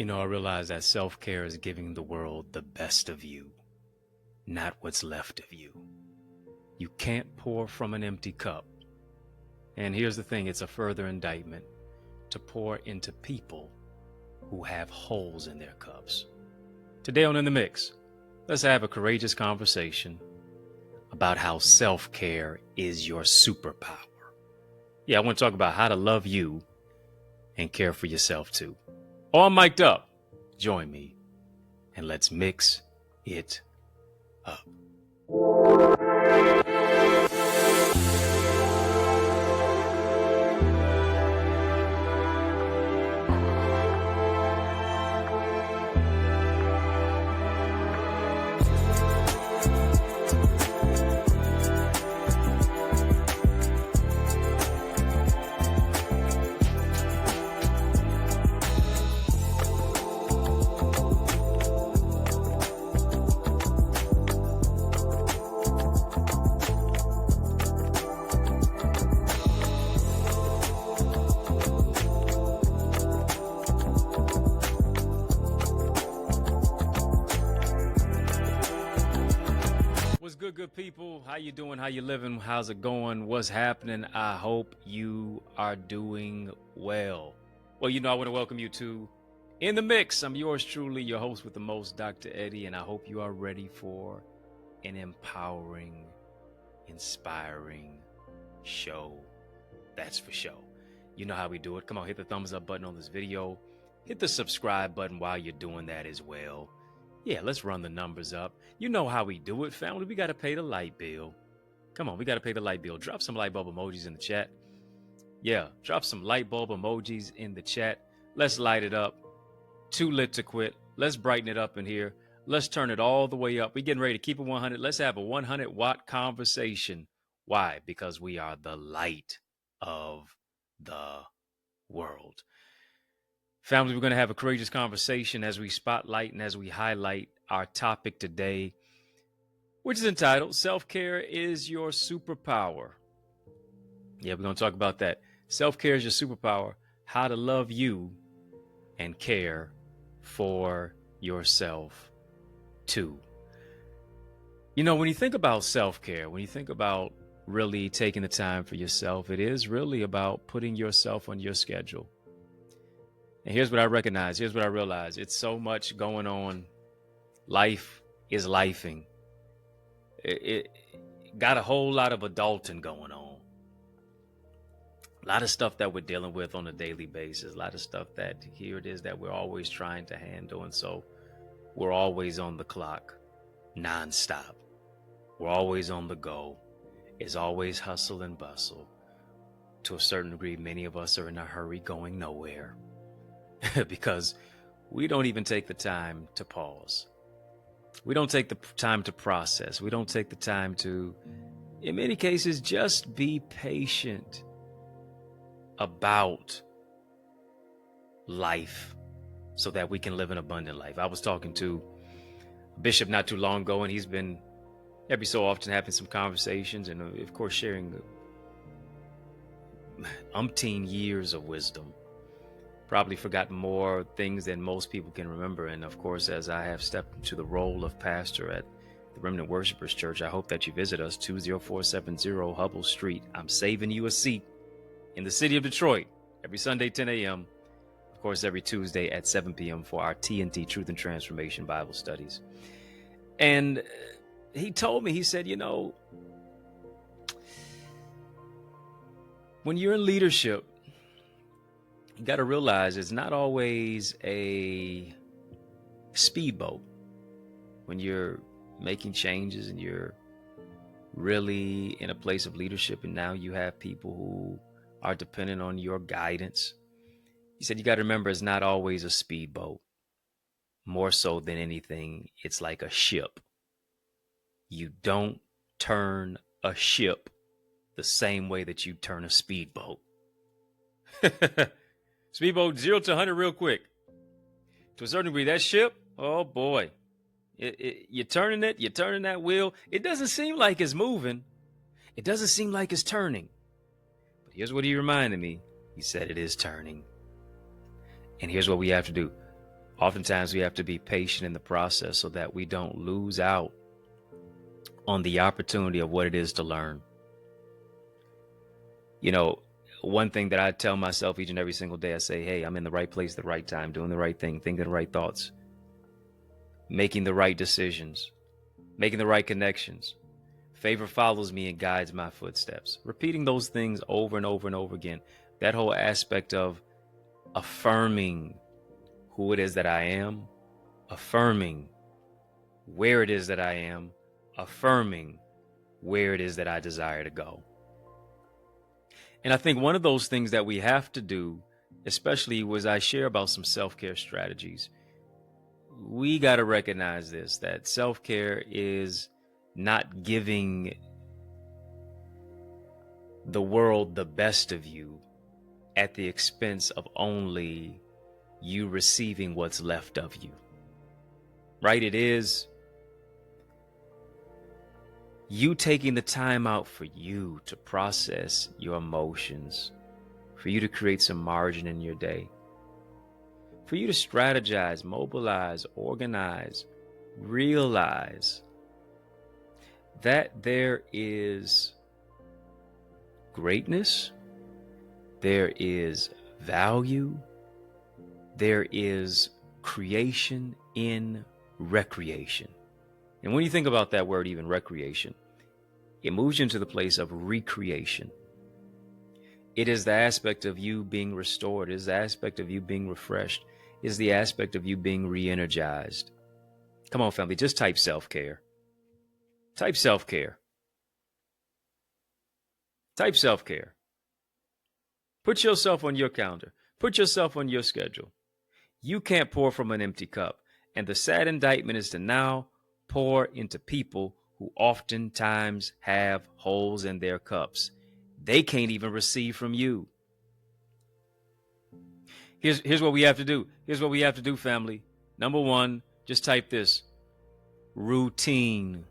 I realize that self-care is giving the world the best of you, not what's left of you. You can't pour from an empty cup. And here's the thing, it's a further indictment to pour into people who have holes in their cups. Today on In the Mix, let's have a courageous conversation about how self-care is your superpower. Yeah, I want to talk about how to love you and care for yourself too. All mic'd up. Join me and let's mix it up. Good people, how you doing? How you living? How's it going? What's happening? I hope you are doing well. Well, I want to welcome you to In the Mix. I'm yours truly, your host with the most, Dr. Eddie, and I hope you are ready for an empowering, inspiring show. That's for sure. You know how we do it. Come on, hit the thumbs up button on this video. Hit the subscribe button while you're doing that as well. Yeah, let's run the numbers up. You know how we do it, family. We got to pay the light bill. Come on, we got to pay the light bill. Drop some light bulb emojis in the chat. Yeah, drop some light bulb emojis in the chat. Let's light it up. Too lit to quit. Let's brighten it up in here. Let's turn it all the way up. We're getting ready to keep it 100. Let's have a 100-watt conversation. Why? Because we are the light of the world. Family, we're going to have a courageous conversation as we spotlight and as we highlight our topic today, which is entitled Self-Care is Your Superpower. Yeah, we're going to talk about that. Self-care is your superpower, how to love you and care for yourself too. When you think about self-care, when you think about really taking the time for yourself, it is really about putting yourself on your schedule. And here's what I recognize. Here's what I realize. It's so much going on. Life is lifing. It got a whole lot of adulting going on. A lot of stuff that we're dealing with on a daily basis. A lot of stuff that here it is that we're always trying to handle. And so we're always on the clock, nonstop. We're always on the go. It's always hustle and bustle. To a certain degree, many of us are in a hurry going nowhere. Because we don't even take the time to pause. We don't take the time to process. We don't take the time to, in many cases, just be patient about life so that we can live an abundant life. I was talking to a bishop not too long ago, and he's been every so often having some conversations and, of course, sharing umpteen years of wisdom. Probably forgotten more things than most people can remember. And of course, as I have stepped into the role of pastor at the Remnant Worshipers Church, I hope that you visit us, 20470 Hubble Street. I'm saving you a seat in the city of Detroit every Sunday, 10 a.m. Of course, every Tuesday at 7 p.m. for our TNT Truth and Transformation Bible studies. And he told me, he said, when you're in leadership, you got to realize it's not always a speedboat when you're making changes and you're really in a place of leadership. And now you have people who are dependent on your guidance. He said, you got to remember, it's not always a speedboat. More so than anything, it's like a ship. You don't turn a ship the same way that you turn a speedboat. Speedboat 0 to 100 real quick. To a certain degree, that ship, oh boy, you're turning that wheel. It doesn't seem like it's moving. It doesn't seem like it's turning. But here's what he reminded me. He said it is turning. And here's what we have to do. Oftentimes we have to be patient in the process so that we don't lose out on the opportunity of what it is to learn. You know, one thing that I tell myself each and every single day, I say, hey, I'm in the right place at the right time, doing the right thing, thinking the right thoughts, making the right decisions, making the right connections. Favor follows me and guides my footsteps. Repeating those things over and over and over again. That whole aspect of affirming who it is that I am, affirming where it is that I am, affirming where it is that I desire to go. And I think one of those things that we have to do, especially was I share about some self-care strategies. We got to recognize this, that self-care is not giving the world the best of you at the expense of only you receiving what's left of you. Right? It is you taking the time out for you to process your emotions, for you to create some margin in your day, for you to strategize, mobilize, organize, realize that there is greatness, there is value, there is creation in recreation. And when you think about that word, even recreation, it moves you into the place of recreation. It is the aspect of you being restored. It is the aspect of you being refreshed. It is the aspect of you being re-energized. Come on, family, just type self-care. Type self-care. Type self-care. Put yourself on your calendar. Put yourself on your schedule. You can't pour from an empty cup. And the sad indictment is to now pour into people who oftentimes have holes in their cups. They can't even receive from you. Here's what we have to do. Here's what we have to do, family. Number one, just type this. Routine.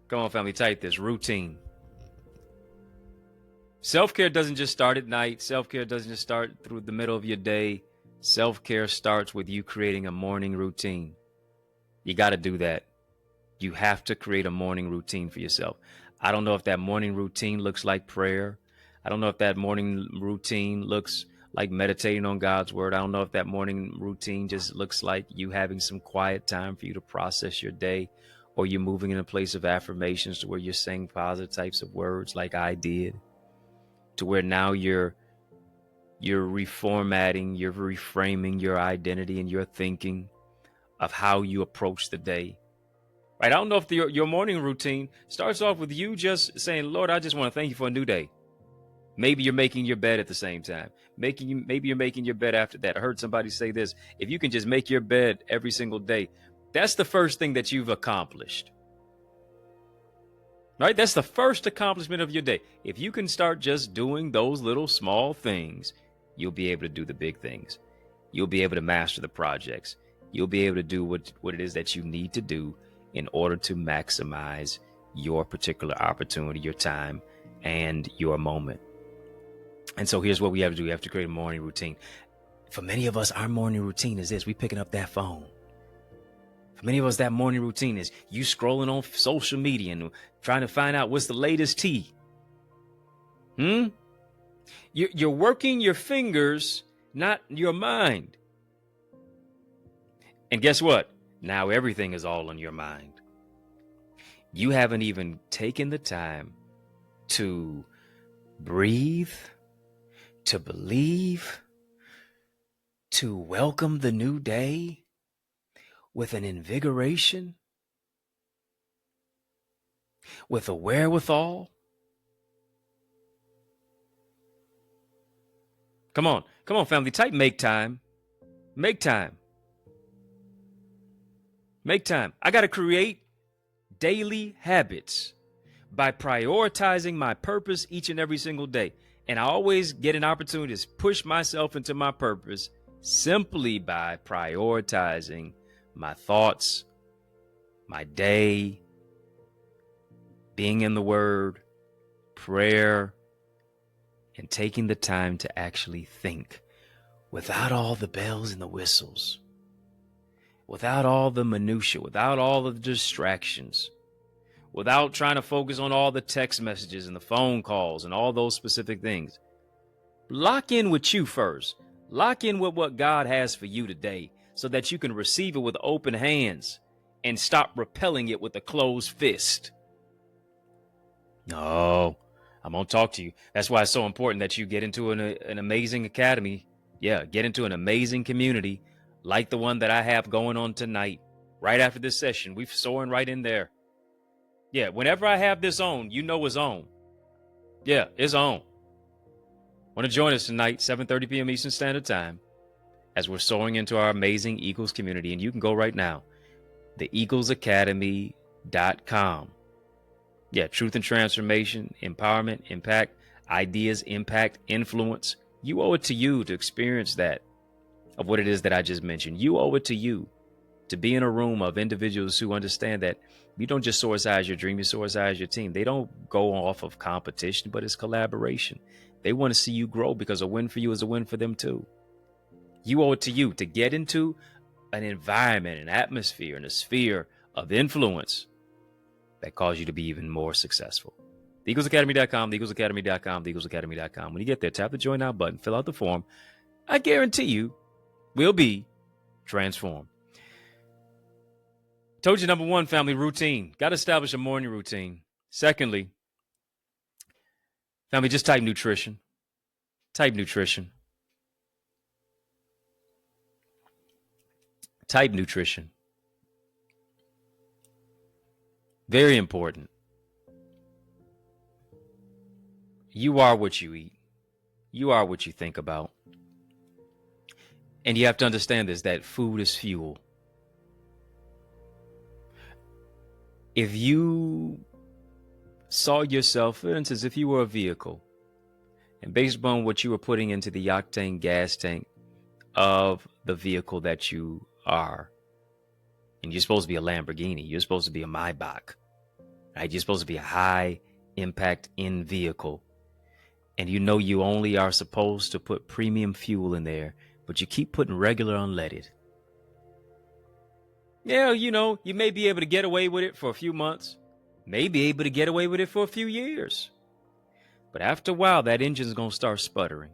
Come on, family, type this. Routine. Self-care doesn't just start at night. Self-care doesn't just start through the middle of your day. Self-care starts with you creating a morning routine. You got to do that. You have to create a morning routine for yourself. I don't know if that morning routine looks like prayer. I don't know if that morning routine looks like meditating on God's word. I don't know if that morning routine just looks like you having some quiet time for you to process your day, or you're moving in a place of affirmations to where you're saying positive types of words like I did, to where now you're reformatting, you're reframing your identity and your thinking of how you approach the day. Right? I don't know if your morning routine starts off with you just saying, Lord, I just want to thank you for a new day. Maybe you're making your bed at the same time. Maybe you're making your bed after that. I heard somebody say this. If you can just make your bed every single day, that's the first thing that you've accomplished. Right? That's the first accomplishment of your day. If you can start just doing those little small things, you'll be able to do the big things. You'll be able to master the projects. You'll be able to do what it is that you need to do in order to maximize your particular opportunity, your time, and your moment. And so here's what we have to do. We have to create a morning routine. For many of us, our morning routine is this. We picking up that phone. For many of us, that morning routine is you scrolling on social media and trying to find out what's the latest tea. You're working your fingers, not your mind. And guess what? Now everything is all on your mind. You haven't even taken the time to breathe, to believe, to welcome the new day with an invigoration, with a wherewithal. Come on, family, type make time. Make time. Make time. I got to create daily habits by prioritizing my purpose each and every single day. And I always get an opportunity to push myself into my purpose simply by prioritizing my thoughts, my day, being in the Word, prayer, and taking the time to actually think without all the bells and the whistles. without all the minutia, without all of the distractions, without trying to focus on all the text messages and the phone calls and all those specific things. Lock in with you first. Lock in with what God has for you today so that you can receive it with open hands and stop repelling it with a closed fist. No, I'm going to talk to you. That's why it's so important that you get into an amazing academy. Yeah, get into an amazing community like the one that I have going on tonight. Right after this session, we're soaring right in there. Yeah, whenever I have this on, you know it's on. Yeah, it's on. Want to join us tonight, 7:30 p.m. Eastern Standard Time, as we're soaring into our amazing Eagles community. And you can go right now, theeaglesacademy.com. Yeah, truth and transformation, empowerment, impact, ideas, impact, influence. You owe it to you to experience that, of what it is that I just mentioned. You owe it to you to be in a room of individuals who understand that you don't just soar as high as your dream, you soar as high as your team. They don't go off of competition, but it's collaboration. They want to see you grow because a win for you is a win for them too. You owe it to you to get into an environment, an atmosphere, and a sphere of influence that cause you to be even more successful. TheEaglesAcademy.com, TheEaglesAcademy.com, TheEaglesAcademy.com. When you get there, tap the Join Now button, fill out the form. I guarantee you will be transformed. Told you, number one, family, routine. Got to establish a morning routine. Secondly, family, just type nutrition. Type nutrition. Type nutrition. Very important. You are what you eat. You are what you think about. And you have to understand this, that food is fuel. If you saw yourself, for instance, if you were a vehicle, and based upon what you were putting into the octane gas tank of the vehicle that you are, and you're supposed to be a Lamborghini, you're supposed to be a Maybach, right? You're supposed to be a high impact in vehicle. And you know you only are supposed to put premium fuel in there, but you keep putting regular unleaded. Yeah, you know, you may be able to get away with it for a few months, may be able to get away with it for a few years. But after a while, that engine's going to start sputtering.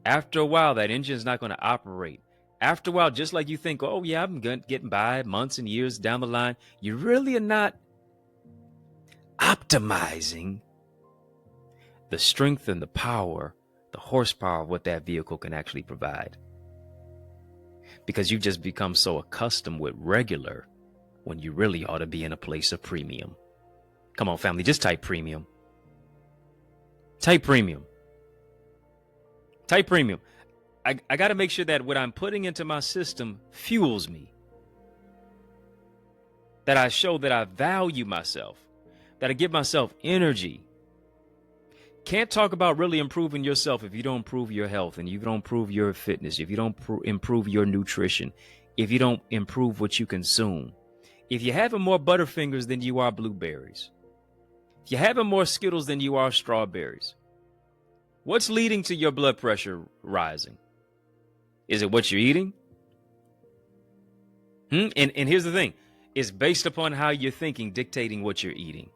After a while, that engine's not going to operate. After a while, just like you think, oh yeah, I'm getting by months and years down the line, you really are not optimizing the strength and the power, the horsepower of what that vehicle can actually provide. Because you've just become so accustomed with regular when you really ought to be in a place of premium. Come on, family, just type premium. Type premium. Type premium. I got to make sure that what I'm putting into my system fuels me. That I show that I value myself. That I give myself energy. Can't talk about really improving yourself if you don't improve your health and you don't improve your fitness, if you don't improve your nutrition, if you don't improve what you consume. If you're having more Butterfingers than you are blueberries, if you're having more Skittles than you are strawberries, what's leading to your blood pressure rising? Is it what you're eating? And here's the thing. It's based upon how you're thinking, dictating what you're eating.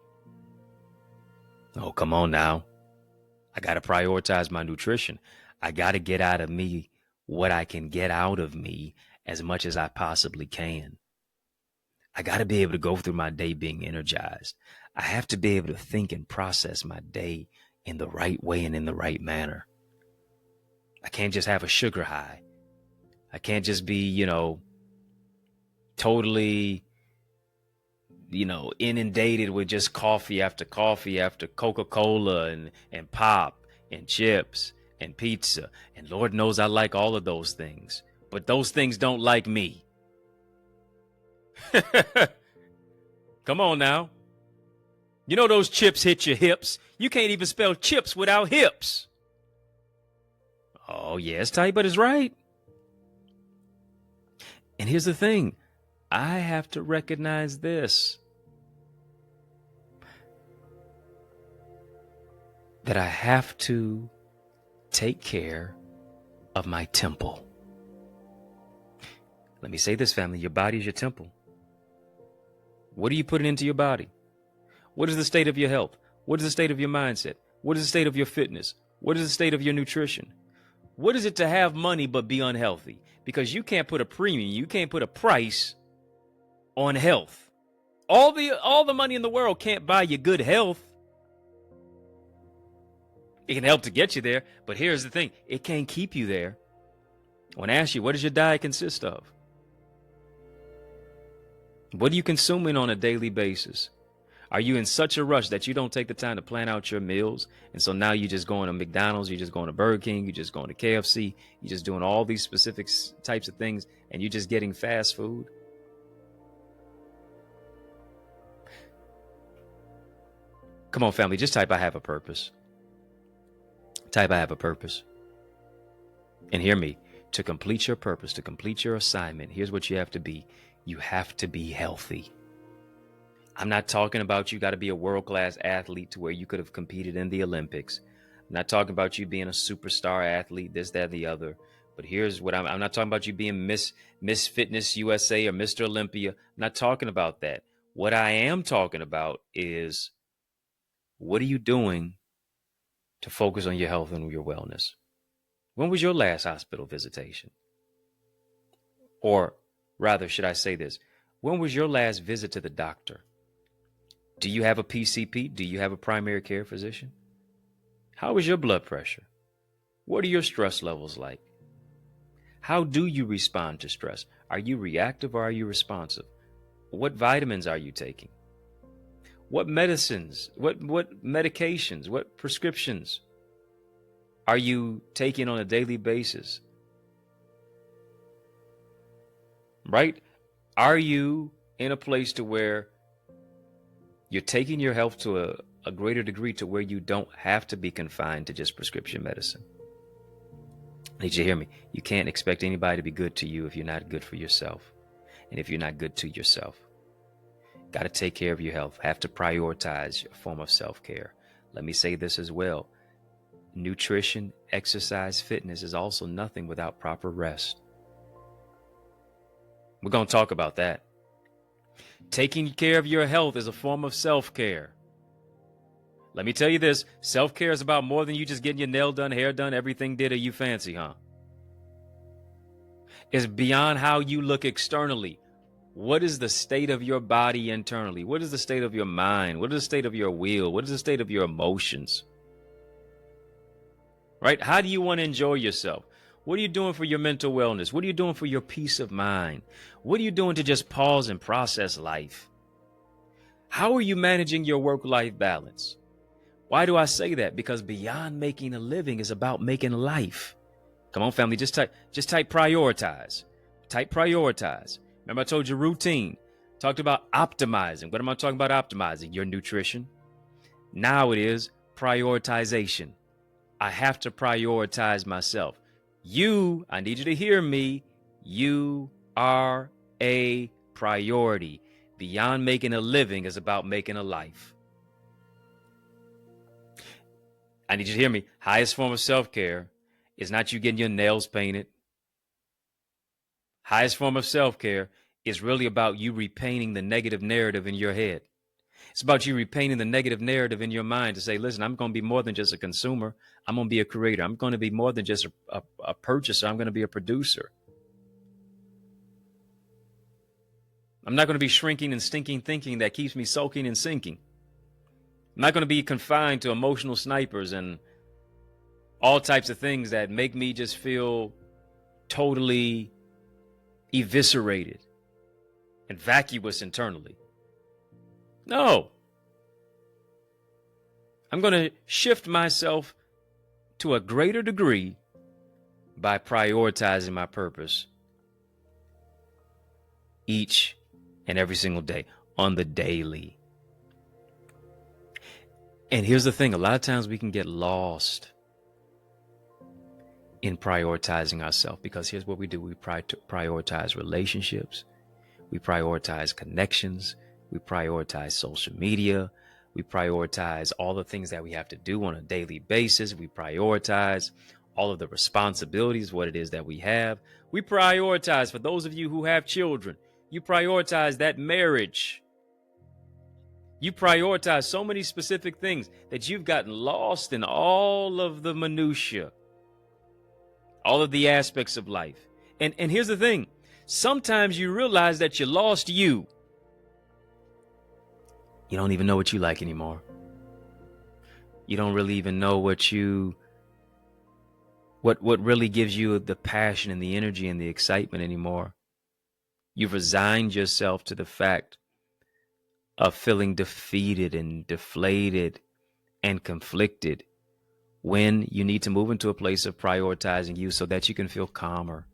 Oh, come on now. I got to prioritize my nutrition. I got to get out of me what I can get out of me as much as I possibly can. I got to be able to go through my day being energized. I have to be able to think and process my day in the right way and in the right manner. I can't just have a sugar high. I can't just be, totally, inundated with just coffee after Coca-Cola and pop and chips and pizza. And Lord knows I like all of those things, but those things don't like me. Come on now. You know those chips hit your hips. You can't even spell chips without hips. Oh, yeah, it's tight, but it's right. And here's the thing. I have to recognize this. That I have to take care of my temple. Let me say this, family. Your body is your temple. What are you putting into your body? What is the state of your health? What is the state of your mindset? What is the state of your fitness? What is the state of your nutrition? What is it to have money but be unhealthy? Because you can't put a premium, you can't put a price on health. All the money in the world can't buy you good health. It can help to get you there, but here's the thing. It can't keep you there. I want to ask you, what does your diet consist of? What are you consuming on a daily basis? Are you in such a rush that you don't take the time to plan out your meals? And so now you're just going to McDonald's, you're just going to Burger King, you're just going to KFC, you're just doing all these specific types of things, and you're just getting fast food? Come on, family, just type, I have a purpose. Type, I have a purpose. And hear me, to complete your purpose, to complete your assignment, here's what you have to be. You have to be healthy. I'm not talking about you got to be a world-class athlete to where you could have competed in the Olympics. I'm not talking about you being a superstar athlete, this, that, the other. But here's what I'm not talking about you being Miss Fitness USA or Mr. Olympia. I'm not talking about that. What I am talking about is, what are you doing to focus on your health and your wellness? When was your last hospital visitation? Or rather, should I say this? When was your last visit to the doctor? Do you have a PCP? Do you have a primary care physician? How is your blood pressure? What are your stress levels like? How do you respond to stress? Are you reactive or are you responsive? What vitamins are you taking? What medicines, what medications, what prescriptions are you taking on a daily basis? Right? Are you in a place to where you're taking your health to a greater degree to where you don't have to be confined to just prescription medicine? I need you to hear me. You can't expect anybody to be good to you if you're not good for yourself. And if you're not good to yourself, got to take care of your health. Have to prioritize your form of self-care. Let me say this as well. Nutrition, exercise, fitness is also nothing without proper rest. We're going to talk about that. Taking care of your health is a form of self-care. Let me tell you this, self-care is about more than you just getting your nail done, hair done, everything did, or you fancy, huh? It's beyond how you look externally. What is the state of your body internally? What is the state of your mind? What is the state of your will? What is the state of your emotions? Right? How do you want to enjoy yourself? What are you doing for your mental wellness? What are you doing for your peace of mind? What are you doing to just pause and process life? How are you managing your work-life balance? Why do I say that? Because beyond making a living is about making life. Come on, family, just type prioritize. Type prioritize. Remember I told you routine. Talked about optimizing. What am I talking about optimizing? Your nutrition. Now it is prioritization. I have to prioritize myself. I need you to hear me. You are a priority. Beyond making a living is about making a life. I need you to hear me. Highest form of self-care is not you getting your nails painted. Highest form of self-care is really about you repainting the negative narrative in your head. It's about you repainting the negative narrative in your mind to say, listen, I'm going to be more than just a consumer. I'm going to be a creator. I'm going to be more than just a purchaser. I'm going to be a producer. I'm not going to be shrinking and stinking thinking that keeps me sulking and sinking. I'm not going to be confined to emotional snipers and all types of things that make me just feel totally eviscerated and vacuous internally. No. I'm going to shift myself to a greater degree by prioritizing my purpose each and every single day on the daily. And here's the thing, a lot of times we can get lost in prioritizing ourselves because here's what we do. We prioritize relationships. We prioritize connections. We prioritize social media. We prioritize all the things that we have to do on a daily basis. We prioritize all of the responsibilities, what it is that we have. We prioritize, for those of you who have children, you prioritize that marriage. You prioritize so many specific things that you've gotten lost in all of the minutia, all of the aspects of life. And here's the thing. Sometimes you realize that you lost you. You don't even know what you like anymore. You don't really even know what really gives you the passion and the energy and the excitement anymore. You've resigned yourself to the fact of feeling defeated and deflated and conflicted when you need to move into a place of prioritizing you so that you can feel calmer,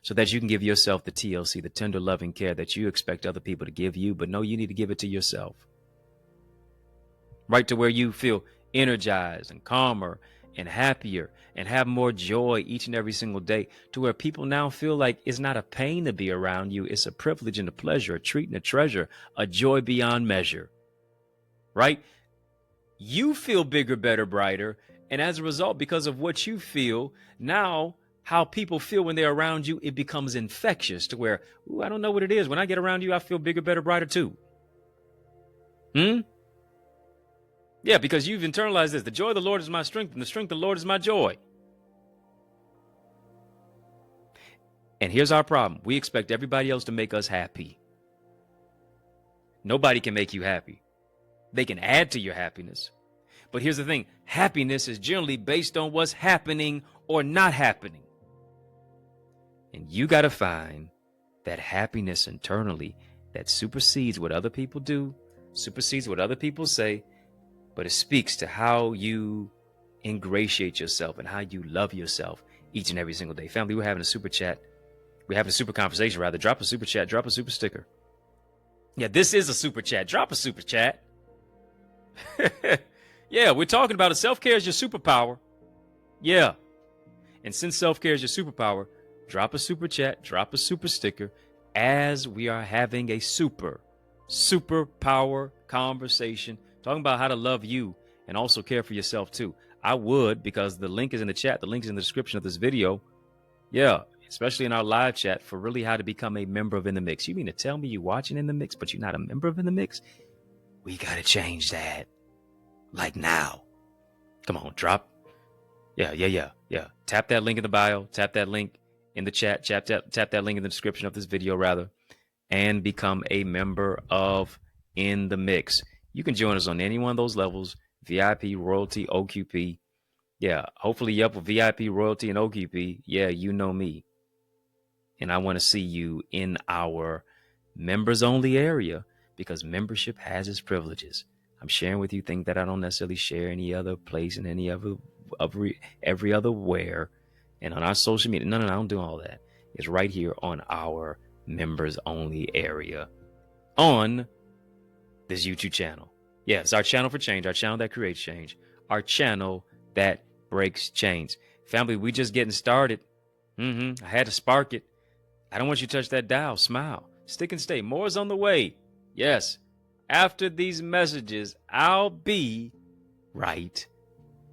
so that you can give yourself the TLC, the tender loving care that you expect other people to give you, but no, you need to give it to yourself. Right to where you feel energized and calmer and happier and have more joy each and every single day, to where people now feel like it's not a pain to be around you. It's a privilege and a pleasure, a treat and a treasure, a joy beyond measure, right? You feel bigger, better, brighter. And as a result, because of what you feel, now how people feel when they're around you, it becomes infectious to where, ooh, I don't know what it is. When I get around you, I feel bigger, better, brighter too. Yeah, because you've internalized this. The joy of the Lord is my strength, and the strength of the Lord is my joy. And here's our problem. We expect everybody else to make us happy. Nobody can make you happy. They can add to your happiness. But here's the thing. Happiness is generally based on what's happening or not happening. And you got to find that happiness internally that supersedes what other people do, supersedes what other people say, but it speaks to how you ingratiate yourself and how you love yourself each and every single day. Family, we're having a super chat. We're having a super conversation, rather. Drop a super chat, drop a super sticker. Yeah, this is a super chat. Drop a super chat. Yeah, we're talking about it. Self-care is your superpower. Yeah. And since self-care is your superpower, drop a super chat, drop a super sticker, as we are having a superpower conversation, talking about how to love you and also care for yourself too. I would, because the link is in the chat, the link is in the description of this video. Yeah, especially in our live chat, for really how to become a member of In the Mix. You mean to tell me you're watching In the Mix, but you're not a member of In the Mix? We got to change that. Like now. Come on, drop. Yeah. Tap that link in the bio. Tap that link in the chat. Tap that link in the description of this video, rather, and become a member of In the Mix. You can join us on any one of those levels: VIP, Royalty, OQP. Yeah, hopefully you're up with VIP, Royalty, and OQP. Yeah, you know me. And I want to see you in our members only area, because membership has its privileges. I'm sharing with you things that I don't necessarily share any other place and every other where. And on our social media, no, I don't do all that. It's right here on our members only area on this YouTube channel. Yeah, it's our channel for change, our channel that creates change, our channel that breaks chains. Family, we just getting started. I had to spark it. I don't want you to touch that dial. Smile. Stick and stay. More is on the way. Yes. After these messages, I'll be right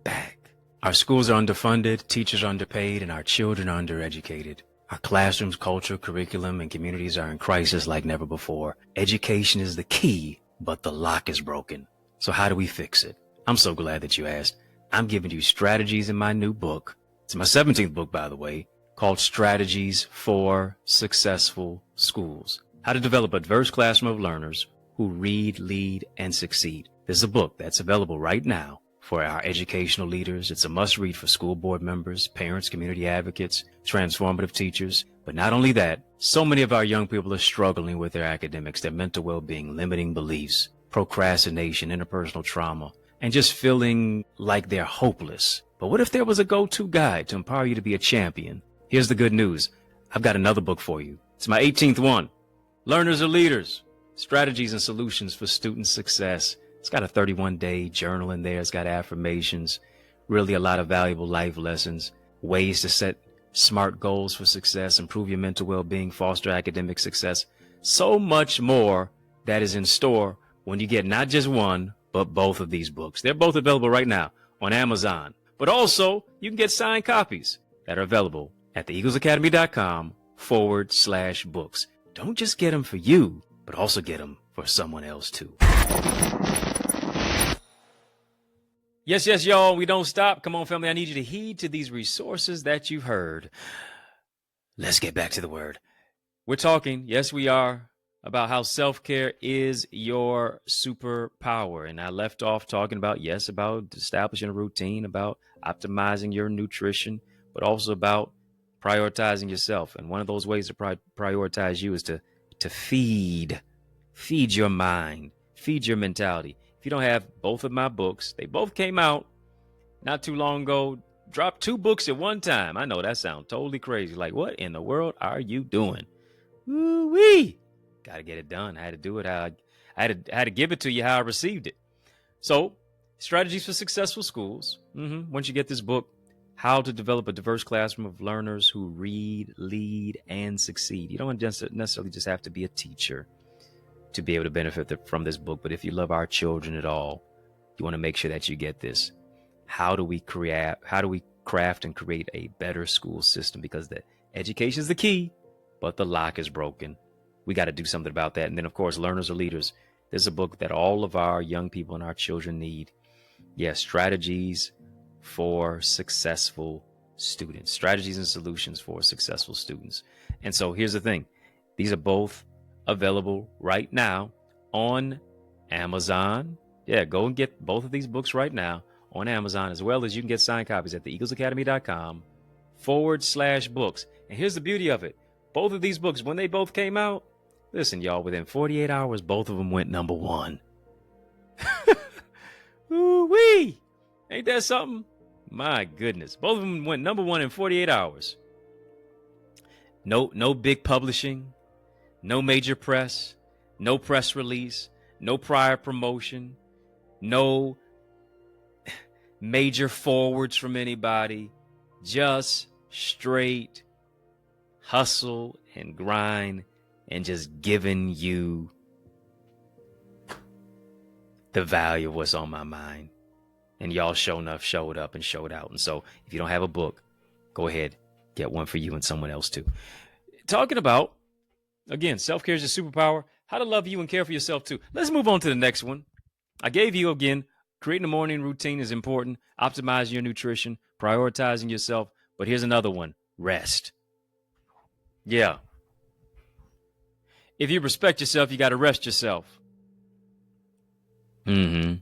back. Our schools are underfunded, teachers are underpaid, and our children are undereducated. Our classrooms, culture, curriculum, and communities are in crisis like never before. Education is the key, but the lock is broken. So how do we fix it? I'm so glad that you asked. I'm giving you strategies in my new book. It's my 17th book, by the way, called Strategies for Successful Schools. How to develop a diverse classroom of learners who read, lead, and succeed. This is a book that's available right now for our educational leaders. It's a must-read for school board members, parents, community advocates, transformative teachers. But not only that, so many of our young people are struggling with their academics, their mental well-being, limiting beliefs, procrastination, interpersonal trauma, and just feeling like they're hopeless. But what if there was a go-to guide to empower you to be a champion? Here's the good news. I've got another book for you. It's my 18th one. Learners are Leaders. Strategies and Solutions for Student Success. It's got a 31-day journal in there. It's got affirmations, really a lot of valuable life lessons, ways to set smart goals for success, improve your mental well-being, foster academic success. So much more that is in store when you get not just one, but both of these books. They're both available right now on Amazon But also, you can get signed copies that are available at theeaglesacademy.com/books. Don't just get them for you, but also get them for someone else too. Yes, y'all, we don't stop. Come on, family, I need you to heed to these resources that you've heard. Let's get back to the word. We're talking, yes, we are, about how self-care is your superpower. And I left off talking about, yes, about establishing a routine, about optimizing your nutrition, but also about prioritizing yourself. And one of those ways to prioritize you is to feed your mind, feed your mentality. If you don't have both of my books, they both came out not too long ago. Dropped 2 books at one time. I know that sounds totally crazy. Like, what in the world are you doing? Woo-wee. Got to get it done. I had to do it. I had to give it to you how I received it. So, Strategies for Successful Schools. Once you get this book, How to Develop a Diverse Classroom of Learners Who Read, Lead, and Succeed. You don't necessarily just have to be a teacher to be able to benefit from this book. But if you love our children at all, you want to make sure that you get this. How do we craft and create a better school system? Because the education is the key, but the lock is broken. We got to do something about that. And then, of course, Learners Are Leaders. This is a book that all of our young people and our children need. Yes, strategies for successful students, strategies and solutions for successful students. And so here's the thing. These are both available right now on Amazon. Yeah, go and get both of these books right now on Amazon, as well as you can get signed copies at theeaglesacademy.com/books. And here's the beauty of it. Both of these books, when they both came out, listen, y'all, within 48 hours, both of them went #1. Ooh-wee! Ain't that something? My goodness. Both of them went #1 in 48 hours. No big publishing, no major press, no press release, no prior promotion, no major forwards from anybody, just straight hustle and grind and just giving you the value of what's on my mind. And y'all sure enough showed up and showed out. And so if you don't have a book, go ahead, get one for you and someone else too. Talking about, again, self-care is a superpower, how to love you and care for yourself too. Let's move on to the next one. I gave you, again, creating a morning routine is important. Optimizing your nutrition, prioritizing yourself. But here's another one. Rest. Yeah. If you respect yourself, you got to rest yourself. And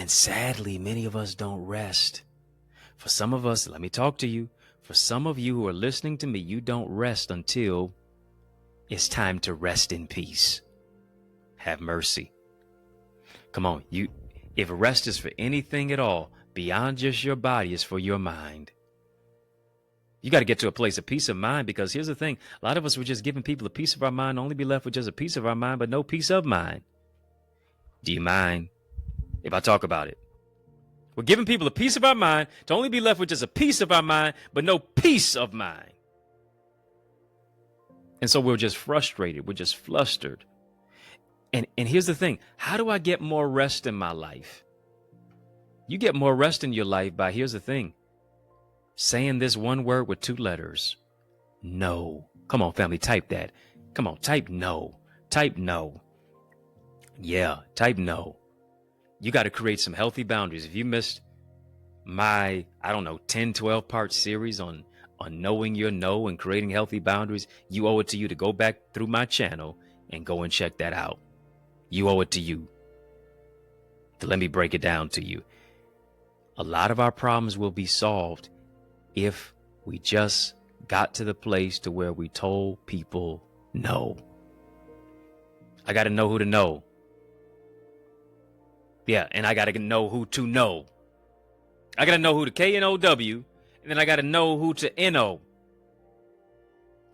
sadly, many of us don't rest. For some of us, let me talk to you. For some of you who are listening to me, you don't rest until it's time to rest in peace. Have mercy. Come on, if rest is for anything at all, beyond just your body, it's for your mind. You got to get to a place of peace of mind, because here's the thing. A lot of us were just giving people a piece of our mind, only be left with just a piece of our mind, but no peace of mind. Do you mind if I talk about it? We're giving people a piece of our mind to only be left with just a piece of our mind, but no peace of mind. And so we're just frustrated. We're just flustered. And here's the thing. How do I get more rest in my life? You get more rest in your life by, here's the thing, saying this one word with 2 letters. No. Come on, family, type that. Come on, type no. Type no. Yeah, type no. You got to create some healthy boundaries. If you missed my, 10, 12 part series on knowing your no and creating healthy boundaries, you owe it to you to go back through my channel and go and check that out. You owe it to you to let me break it down to you. A lot of our problems will be solved if we just got to the place to where we told people no. I got to know who to know. Yeah, and I got to know who to know. I got to know who to KNOW, and then I got to know who to NO.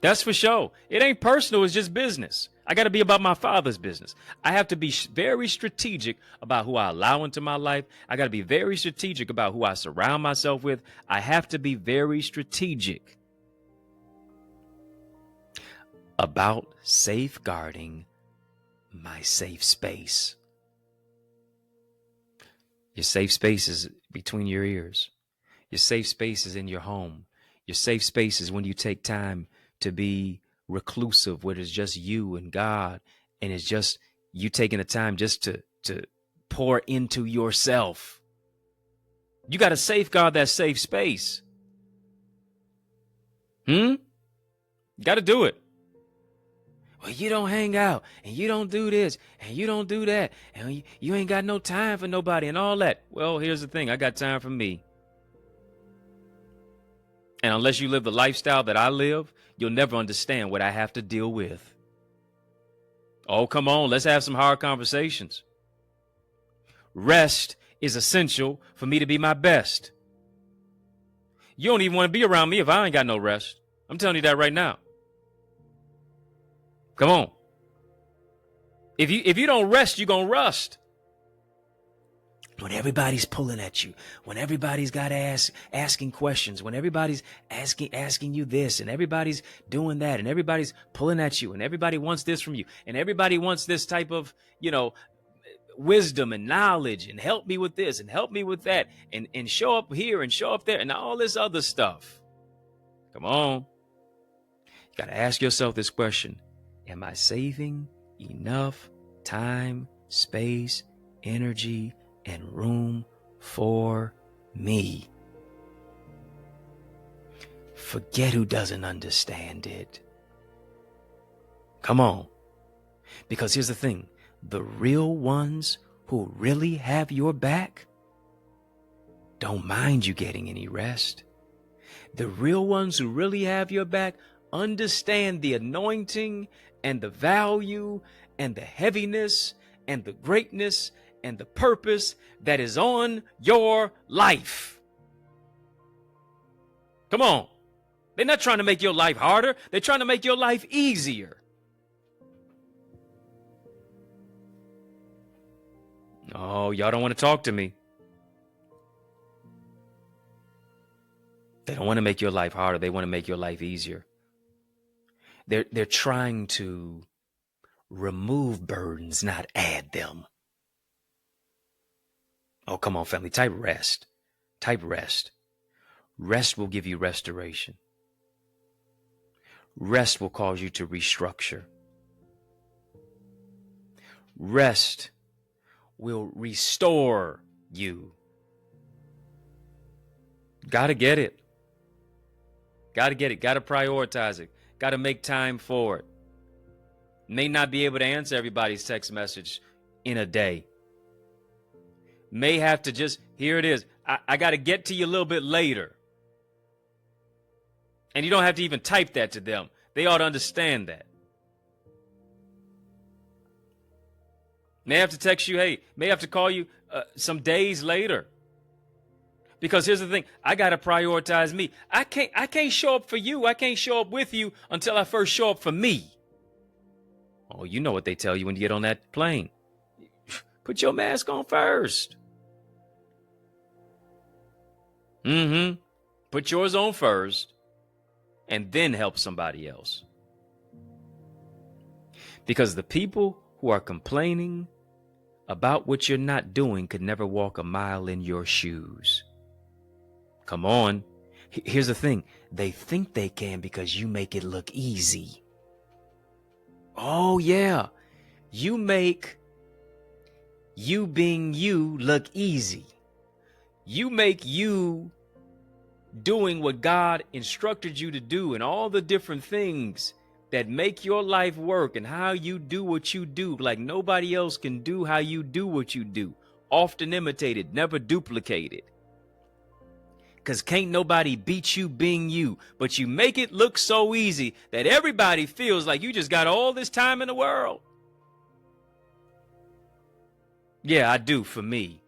That's for sure. It ain't personal, it's just business. I got to be about my Father's business. I have to be very strategic about who I allow into my life. I got to be very strategic about who I surround myself with. I have to be very strategic about safeguarding my safe space. Your safe space is between your ears. Your safe space is in your home. Your safe space is when you take time to be reclusive, where it's just you and God, and it's just you taking the time just to pour into yourself. You got to safeguard that safe space. You got to do it. Well, you don't hang out, and you don't do this, and you don't do that, and you ain't got no time for nobody and all that. Well, here's the thing. I got time for me. And unless you live the lifestyle that I live, you'll never understand what I have to deal with. Oh, come on. Let's have some hard conversations. Rest is essential for me to be my best. You don't even want to be around me if I ain't got no rest. I'm telling you that right now. Come on. If you don't rest, you're going to rust. When everybody's pulling at you, when everybody's got asking questions, when everybody's asking you this, and everybody's doing that, and everybody's pulling at you, and everybody wants this from you, and everybody wants this type of, wisdom and knowledge, and help me with this and help me with that, and show up here and show up there, and all this other stuff. Come on. You got to ask yourself this question. Am I saving enough time, space, energy, and room for me? Forget who doesn't understand it. Come on. Because here's the thing. The real ones who really have your back don't mind you getting any rest. The real ones who really have your back understand the anointing and the value and the heaviness and the greatness and the purpose that is on your life. Come on. They're not trying to make your life harder. They're trying to make your life easier. Oh, y'all don't want to talk to me. They don't want to make your life harder. They want to make your life easier. They're trying to remove burdens, not add them. Oh, come on, family. Type rest. Type rest. Rest will give you restoration. Rest will cause you to restructure. Rest will restore you. Gotta get it. Gotta get it. Gotta prioritize it. Gotta make time for it. May not be able to answer everybody's text message in a day. May have to just, here it is. I got to get to you a little bit later. And you don't have to even type that to them. They ought to understand that. May have to text you, hey, may have to call you some days later. Because here's the thing, I got to prioritize me. I can't show up for you. I can't show up with you until I first show up for me. Oh, you know what they tell you when you get on that plane. Put your mask on first. Put yours on first and then help somebody else. Because the people who are complaining about what you're not doing could never walk a mile in your shoes. Come on. Here's the thing. They think they can because you make it look easy. Oh, yeah. You make you being you look easy. You make you doing what God instructed you to do and all the different things that make your life work and how you do what you do like nobody else can do how you do what you do. Often imitated, never duplicated. Because can't nobody beat you being you, but you make it look so easy that everybody feels like you just got all this time in the world. Yeah, I do for me.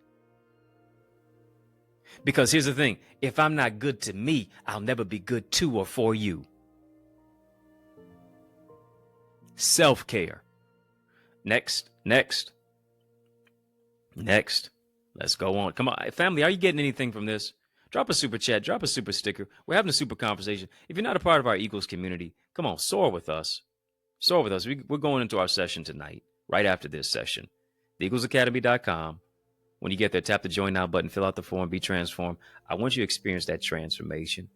Because here's the thing, if I'm not good to me, I'll never be good to or for you. Self-care. Next. Let's go on. Come on, family, are you getting anything from this? Drop a super chat, drop a super sticker. We're having a super conversation. If you're not a part of our Eagles community, come on, soar with us. Soar with us. We're going into our session tonight, right after this session. TheEaglesAcademy.com. When you get there, tap the Join Now button, fill out the form, be transformed. I want you to experience that transformation.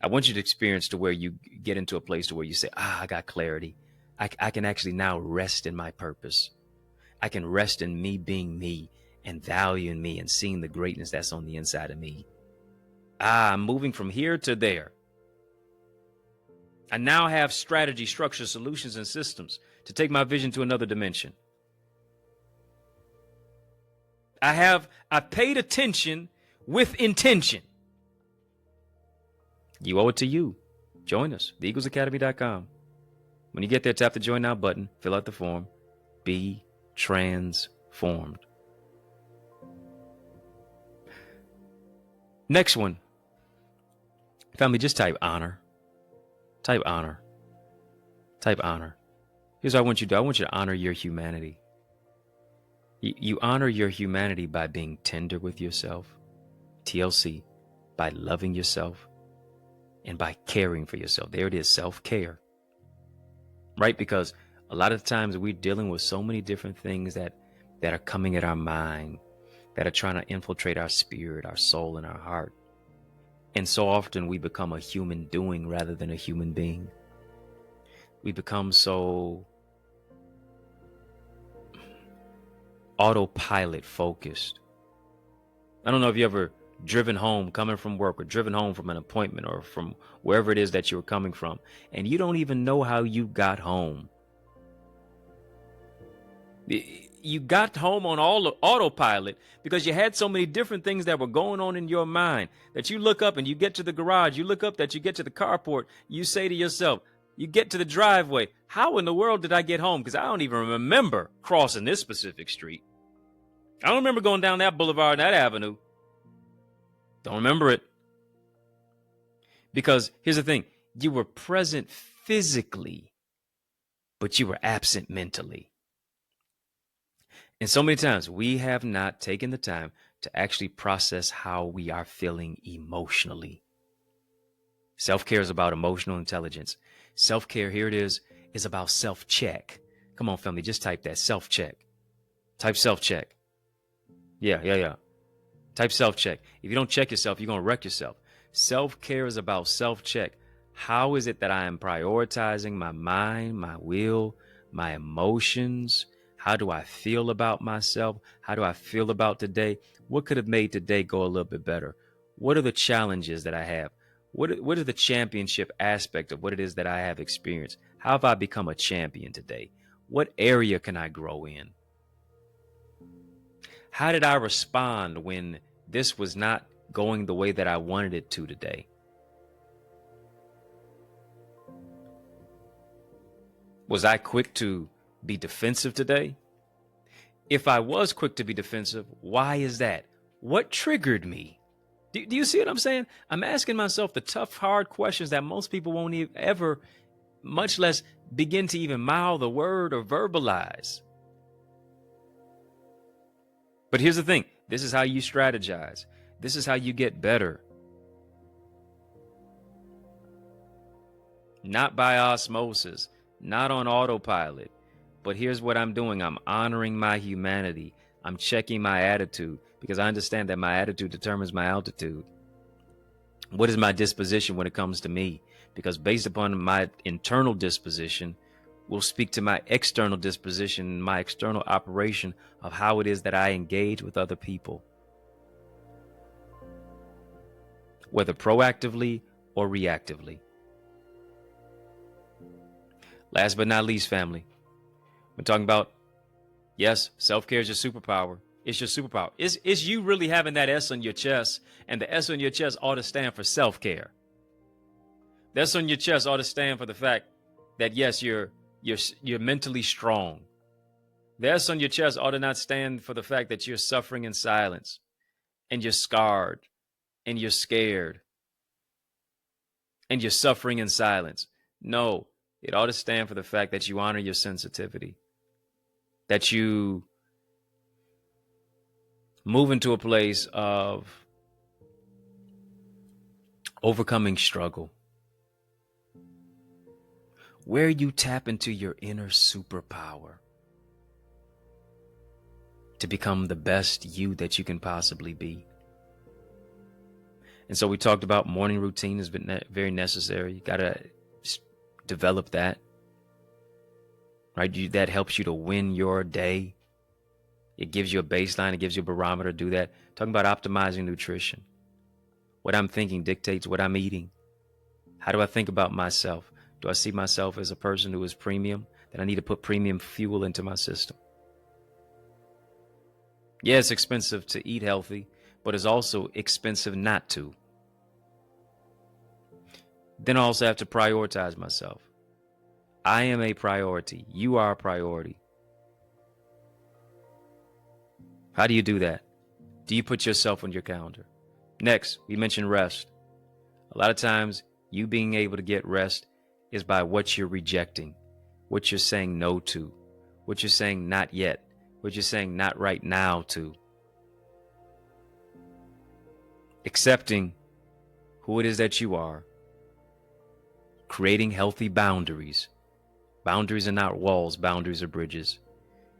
I want you to experience to where you get into a place to where you say, I got clarity. I can actually now rest in my purpose. I can rest in me being me and valuing me and seeing the greatness that's on the inside of me. I'm moving from here to there. I now have strategy, structure, solutions, and systems to take my vision to another dimension. I paid attention with intention. You owe it to you. Join us, theeaglesacademy.com. When you get there, tap the Join Now button, fill out the form, be transformed. Next one. Family, just type honor. Type honor. Type honor. Here's what I want you to do. I want you to honor your humanity. You honor your humanity by being tender with yourself, TLC, by loving yourself, and by caring for yourself. There it is, self-care. Right? Because a lot of times we're dealing with so many different things that are coming at our mind, that are trying to infiltrate our spirit, our soul, and our heart. And so often we become a human doing rather than a human being. We become so autopilot focused. I don't know if you ever driven home coming from work or driven home from an appointment or from wherever it is that you were coming from, and you don't even know how you got home. You got home on all autopilot because you had so many different things that were going on in your mind that you look up and you get to the garage, you look up that you get to the carport, you say to yourself, you get to the driveway, how in the world did I get home? Because I don't even remember crossing this specific street. I don't remember going down that boulevard, that avenue. Don't remember it. Because here's the thing, you were present physically, but you were absent mentally. And so many times we have not taken the time to actually process how we are feeling emotionally. Self-care is about emotional intelligence. Self-care, here it is about self-check. Come on, family, just type that, self-check. Type self-check. Yeah. Type self-check. If you don't check yourself, you're going to wreck yourself. Self-care is about self-check. How is it that I am prioritizing my mind, my will, my emotions? How do I feel about myself? How do I feel about today? What could have made today go a little bit better? What are the challenges that I have? What is the championship aspect of what it is that I have experienced? How have I become a champion today? What area can I grow in? How did I respond when this was not going the way that I wanted it to today? Was I quick to be defensive today? If I was quick to be defensive, why is that? What triggered me? Do you see what I'm saying? I'm asking myself the tough, hard questions that most people won't ever, much less begin to even mouth the word or verbalize. But here's the thing. This is how you strategize. This is how you get better. Not by osmosis, not on autopilot. But here's what I'm doing. I'm honoring my humanity. I'm checking my attitude because I understand that my attitude determines my altitude. What is my disposition when it comes to me? Because based upon my internal disposition will speak to my external disposition, my external operation of how it is that I engage with other people, whether proactively or reactively. Last but not least, family, we're talking about, yes, self-care is your superpower. It's your superpower. It's you really having that S on your chest, and the S on your chest ought to stand for self-care. The S on your chest ought to stand for the fact that, yes, you're mentally strong. The S on your chest ought to not stand for the fact that you're suffering in silence, and you're scarred, and you're scared, and you're suffering in silence. No, it ought to stand for the fact that you honor your sensitivity, that you move into a place of overcoming struggle, where you tap into your inner superpower. to become the best you that you can possibly be. And so we talked about morning routine has been very necessary. You got to develop that, right? That helps you to win your day. It gives you a baseline. It gives you a barometer to do that. Talking about optimizing nutrition. What I'm thinking dictates what I'm eating. How do I think about myself? Do I see myself as a person who is premium? That I need to put premium fuel into my system? Yeah, it's expensive to eat healthy, but it's also expensive not to. Then I also have to prioritize myself. I am a priority. You are a priority. How do you do that? Do you put yourself on your calendar? Next, we mentioned rest. A lot of times, you being able to get rest is by what you're rejecting, what you're saying no to, what you're saying not yet, what you're saying not right now to. Accepting who it is that you are. Creating healthy boundaries. Boundaries are not walls, boundaries are bridges.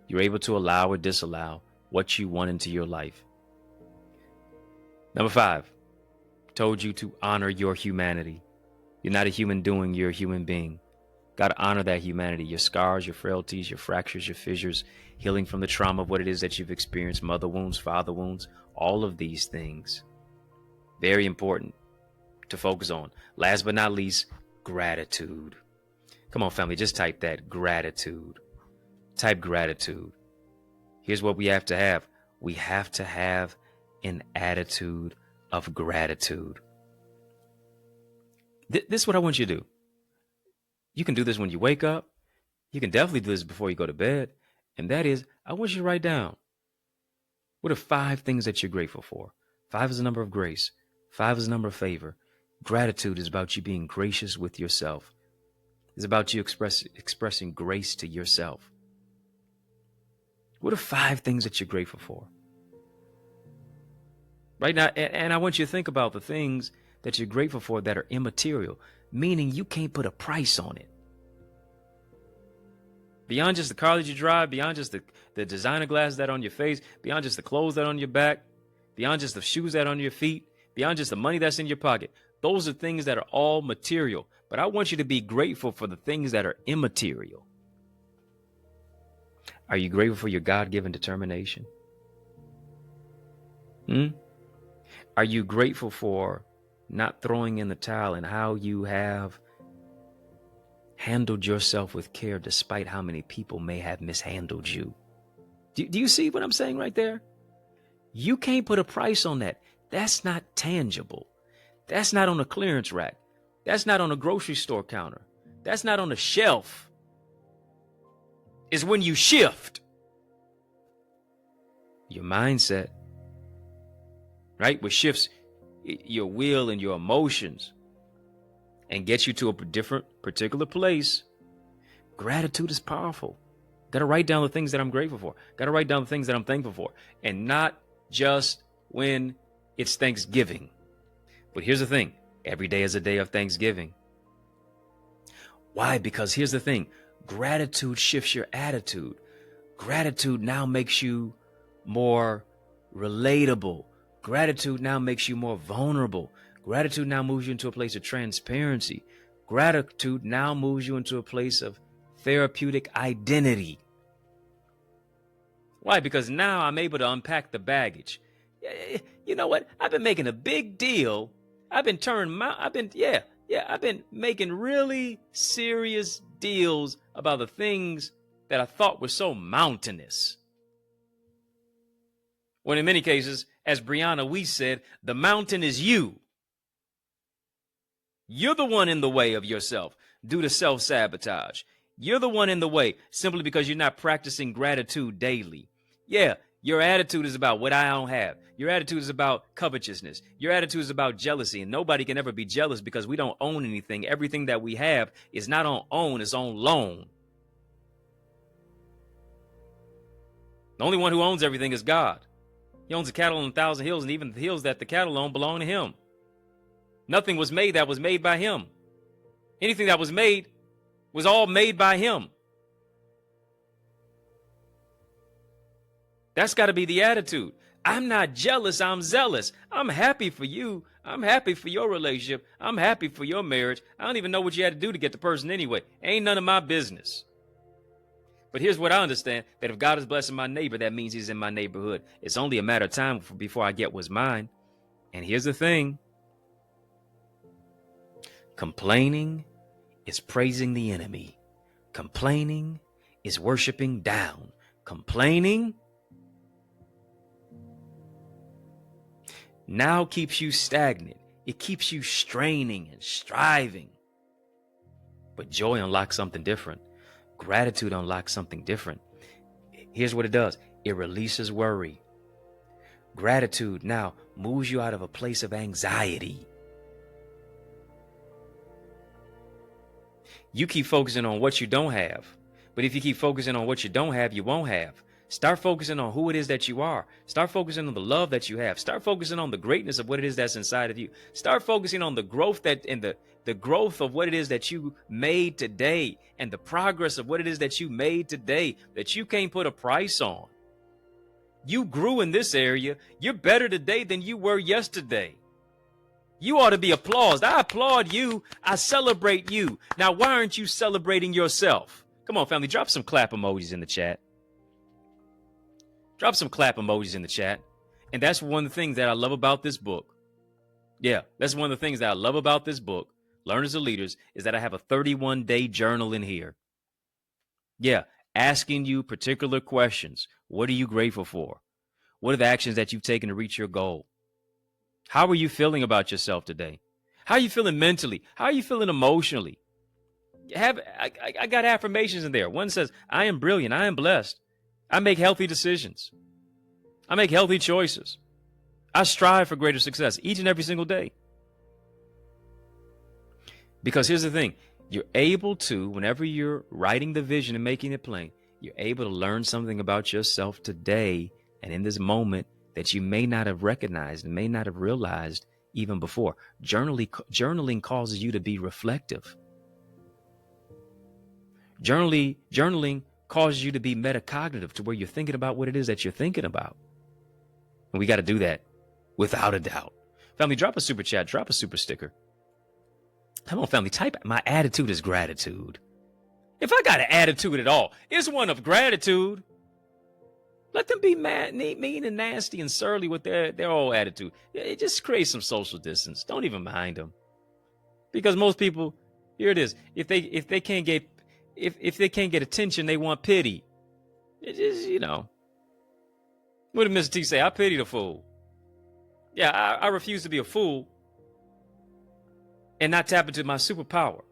You're able to allow or disallow what you want into your life. Number 5, told you to honor your humanity. You're not a human doing, you're a human being. Got to honor that humanity, your scars, your frailties, your fractures, your fissures, healing from the trauma of what it is that you've experienced, mother wounds, father wounds, all of these things. Very important to focus on. Last but not least, gratitude. Come on, family, just type that, gratitude. Type gratitude. Here's what we have to have. We have to have an attitude of gratitude. This is what I want you to do. You can do this when you wake up. You can definitely do this before you go to bed. And that is, I want you to write down, what are 5 things that you're grateful for? 5 is the number of grace. 5 is the number of favor. Gratitude is about you being gracious with yourself. It's about you expressing grace to yourself. What are 5 things that you're grateful for? Right now, and I want you to think about the things that you're grateful for that are immaterial, meaning you can't put a price on it. Beyond just the car that you drive, beyond just the designer glasses that are on your face, beyond just the clothes that are on your back, beyond just the shoes that are on your feet, beyond just the money that's in your pocket. Those are things that are all material. But I want you to be grateful for the things that are immaterial. Are you grateful for your God-given determination? Are you grateful for not throwing in the towel and how you have handled yourself with care despite how many people may have mishandled you? Do you see what I'm saying right there? You can't put a price on that. That's not tangible. That's not on a clearance rack. That's not on a grocery store counter. That's not on a shelf. It's when you shift your mindset, right? Which shifts your will and your emotions and gets you to a different particular place. Gratitude is powerful. Got to write down the things that I'm grateful for. Got to write down the things that I'm thankful for. And not just when it's Thanksgiving. But here's the thing. Every day is a day of Thanksgiving. Why? Because here's the thing. Gratitude shifts your attitude. Gratitude now makes you more relatable. Gratitude now makes you more vulnerable. Gratitude now moves you into a place of transparency. Gratitude now moves you into a place of therapeutic identity. Why? Because now I'm able to unpack the baggage. You know what? I've been making a big deal. I've been making really serious deals about the things that I thought were so mountainous. When in many cases, as Brianna Weiss said, the mountain is you. You're the one in the way of yourself due to self-sabotage. You're the one in the way simply because you're not practicing gratitude daily. Yeah, your attitude is about what I don't have. Your attitude is about covetousness. Your attitude is about jealousy, and nobody can ever be jealous because we don't own anything. Everything that we have is not on own, it's on loan. The only one who owns everything is God. He owns the cattle on 1,000 hills, and even the hills that the cattle own belong to him. Nothing was made that was made by him. Anything that was made was all made by him. That's got to be the attitude. I'm not jealous. I'm zealous. I'm happy for you. I'm happy for your relationship. I'm happy for your marriage. I don't even know what you had to do to get the person anyway. Ain't none of my business. But here's what I understand, that if God is blessing my neighbor, that means he's in my neighborhood. It's only a matter of time before I get what's mine. And here's the thing. Complaining is praising the enemy. Complaining is worshiping down. Complaining now keeps you stagnant. It keeps you straining and striving. But joy unlocks something different. Gratitude unlocks something different. Here's what it does. It releases worry. Gratitude now moves you out of a place of anxiety. You keep focusing on what you don't have. But if you keep focusing on what you don't have, you won't have. Start focusing on who it is that you are. Start focusing on the love that you have. Start focusing on the greatness of what it is that's inside of you. Start focusing on the growth the growth of what it is that you made today, and the progress of what it is that you made today that you can't put a price on. You grew in this area. You're better today than you were yesterday. You ought to be applauded. I applaud you. I celebrate you. Now, why aren't you celebrating yourself? Come on, family, drop some clap emojis in the chat. Drop some clap emojis in the chat. And that's one of the things that I love about this book. Yeah, that's one of the things that I love about this book, Learners and Leaders, is that I have a 31-day journal in here. Yeah, asking you particular questions. What are you grateful for? What are the actions that you've taken to reach your goal? How are you feeling about yourself today? How are you feeling mentally? How are you feeling emotionally? I got affirmations in there. One says, I am brilliant. I am blessed. I make healthy decisions. I make healthy choices. I strive for greater success each and every single day. Because here's the thing. You're able to, whenever you're writing the vision and making it plain, you're able to learn something about yourself today and in this moment that you may not have recognized and may not have realized even before. Journaling causes you to be reflective. Journaling causes you to be metacognitive, to where you're thinking about what it is that you're thinking about. And we got to do that without a doubt. Family, drop a super chat, drop a super sticker. Come on, family, type, my attitude is gratitude. If I got an attitude at all, it's one of gratitude. Let them be mad, mean and nasty and surly with their whole attitude. It just creates some social distance. Don't even mind them. Because most people, here it is, if they can't get attention, they want pity. It just, what did Mr. T say? I pity the fool. Yeah, I refuse to be a fool and not tap into my superpower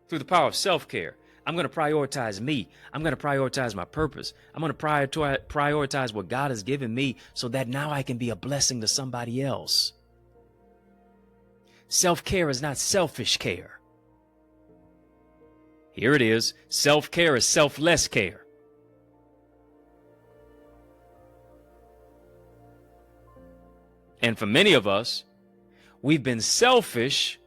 through the power of self-care. I'm going to prioritize me. I'm going to prioritize my purpose. I'm going to prioritize what God has given me so that now I can be a blessing to somebody else. Self-care is not selfish care. Here it is. Self-care is selfless care. And for many of us, we've been selfish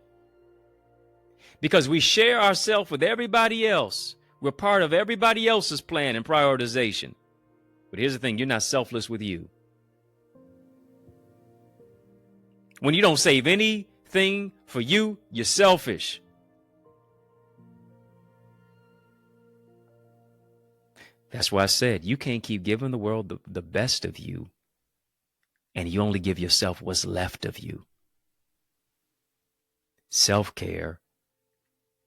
because we share ourselves with everybody else. We're part of everybody else's plan and prioritization. But here's the thing, you're not selfless with you. When you don't save anything for you, you're selfish. That's why I said you can't keep giving the world the best of you, and you only give yourself what's left of you. Self-care